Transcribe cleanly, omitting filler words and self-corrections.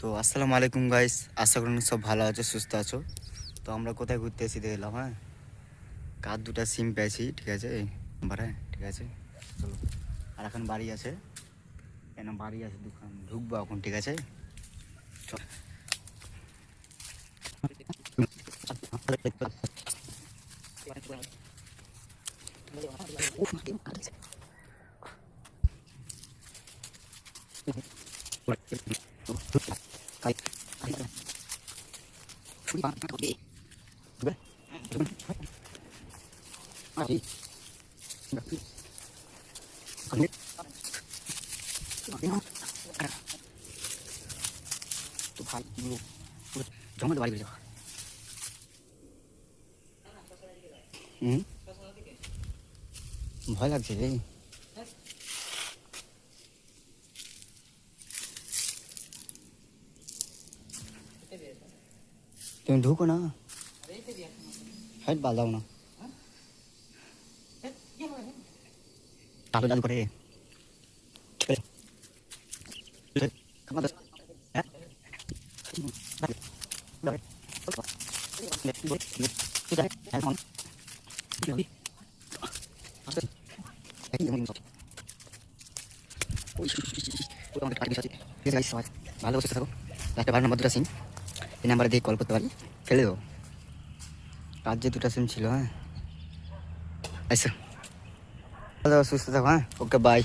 তো আসসালামু আলাইকুম গাইস, আশা করি সব ভালো আছো, সুস্থ আছো। তো আমরা কোথায় ঘুরতে এসে দেখলাম, হ্যাঁ কার দুটা সিম পেয়েছি, ঠিক আছে হ্যাঁ ঠিক আছে চলো। আর এখন বাড়ি আছে, কেন বাড়ি আছে, দোকান ঢুকবো এখন, ঠিক আছে চল। তো ভাই জঙ্গলে বাড়ি বেরিয়ে যাওয়া। ভয় লাগছে রে। তুমি ঢুকো না, হাইট বাল দাও না, তাহলে দাদু করে ভালো বসে থাকো। একটা ভালো নাম্বার দুটা সিম, এই নাম্বারে দিয়ে কল করতে পারি, ফেলে দেবো। আর যে দুটা সিম ছিল, হ্যাঁ আচ্ছা সুস্থ থাকো, হ্যাঁ ওকে বাই।